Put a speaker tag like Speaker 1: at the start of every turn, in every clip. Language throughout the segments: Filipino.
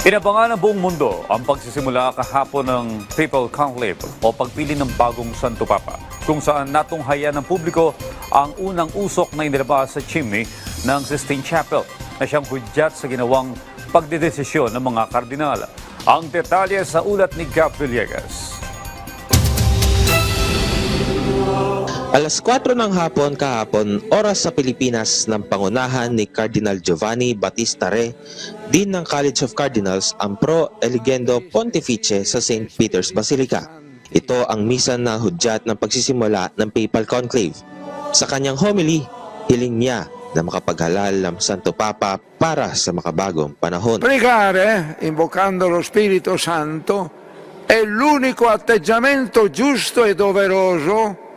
Speaker 1: Inabangan ng buong mundo ang pagsisimula kahapon ng Papal Conclave o pagpili ng bagong Santo Papa, kung saan natunghayan ng publiko ang unang usok na inilabas sa chimney ng Sistine Chapel na siyang hudyat sa ginawang pagdedesisyon ng mga kardinal. Ang detalye sa ulat ni Gab Villegas.
Speaker 2: Alas 4 ng hapon kahapon, oras sa Pilipinas, ng pangunahan ni Cardinal Giovanni Battista Re, Dean ng College of Cardinals, ang Pro Eligendo Pontifice sa St. Peter's Basilica. Ito ang misa na hudyat ng pagsisimula ng Papal Conclave. Sa kanyang homily, hiling niya na makapaghalal ng Santo Papa para sa makabagong panahon.
Speaker 3: Pregare, invocando lo Spirito Santo, è l'unico atteggiamento giusto e doveroso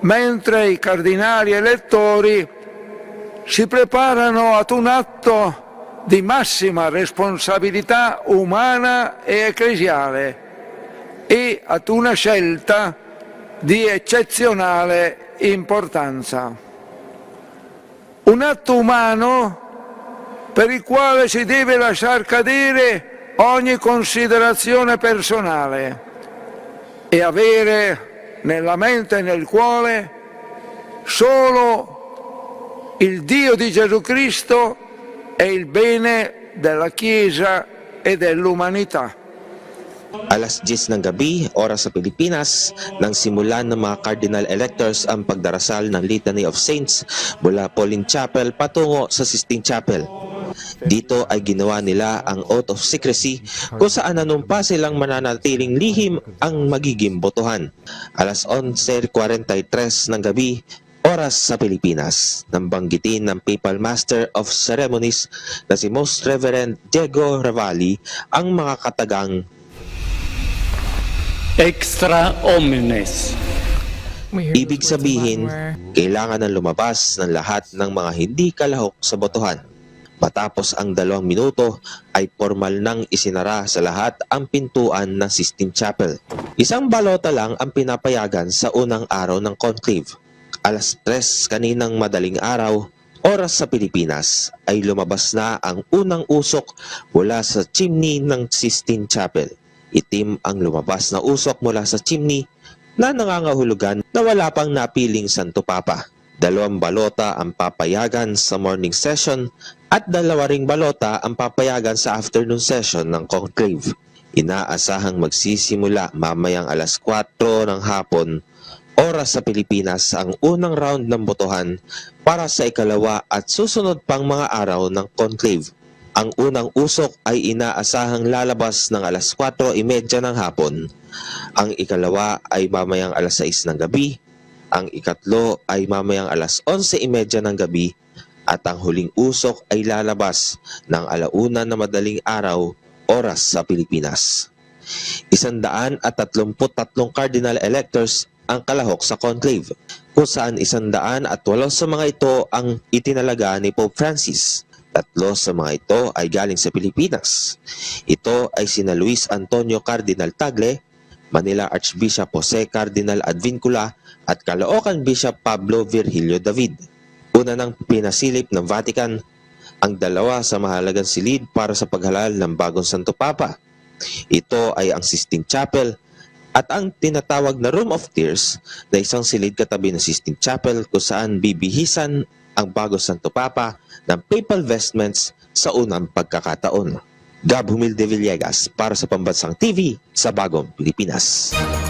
Speaker 3: mentre i cardinali elettori si preparano ad un atto di massima responsabilità umana e ecclesiale e ad una scelta di eccezionale importanza. Un atto umano per il quale si deve lasciar cadere ogni considerazione personale e avere nella mente e nel cuore solo il Dio di Gesù Cristo e il bene della Chiesa e dell'umanità.
Speaker 2: Alas 10 ng gabi, oras sa Pilipinas, nang simulan ng mga cardinal electors ang pagdarasal ng Litany of Saints mula Pauline Chapel patungo sa Sistine Chapel. Dito ay ginawa nila ang oath of secrecy kung saan nanumpa silang mananatiling lihim ang magiging botohan. Alas 11:43 ng gabi, oras sa Pilipinas, nang banggitin ng Papal Master of Ceremonies na si Most Reverend Diego Ravalli ang mga katagang
Speaker 4: extra omnes.
Speaker 2: ibig sabihin, kailangan ng lumabas ng lahat ng mga hindi kalahok sa botohan. Matapos ang 2 minuto ay formal nang isinara sa lahat ang pintuan ng Sistine Chapel. Isang balota lang ang pinapayagan sa unang araw ng conclave. Alas 3 kaninang madaling araw, oras sa Pilipinas, ay lumabas na ang unang usok mula sa chimney ng Sistine Chapel. Itim ang lumabas na usok mula sa chimney na nangangahulugan na wala pang napiling Santo Papa. 2 balota ang papayagan sa morning session at 2 ring balota ang papayagan sa afternoon session ng conclave. Inaasahang magsisimula mamayang alas 4 ng hapon, oras sa Pilipinas, ang unang round ng botohan para sa ikalawa at susunod pang mga araw ng conclave. Ang unang usok ay inaasahang lalabas ng alas 4:30 ng hapon. Ang ikalawa ay mamayang alas 6 ng gabi. Ang ikatlo ay mamayang alas 11:30 ng gabi. At ang huling usok ay lalabas ng 1:00 na madaling araw, oras sa Pilipinas. 133 cardinal electors ang kalahok sa conclave, kung saan 108 sa mga ito ang itinalaga ni Pope Francis. 3 sa mga ito ay galing sa Pilipinas. Ito ay sina Luis Antonio Cardinal Tagle, Manila Archbishop Jose Cardinal Advincula at Caloocan Bishop Pablo Virgilio David. Una nang pinasilip ng Vatican ang 2 sa mahalagang silid para sa paghalal ng bagong Santo Papa. Ito ay ang Sistine Chapel at ang tinatawag na Room of Tears na isang silid katabi ng Sistine Chapel kung saan bibihisan ang bagong Santo Papa ng papal vestments sa unang pagkakataon. Gab Humilde Villegas para sa Pambansang TV sa Bagong Pilipinas.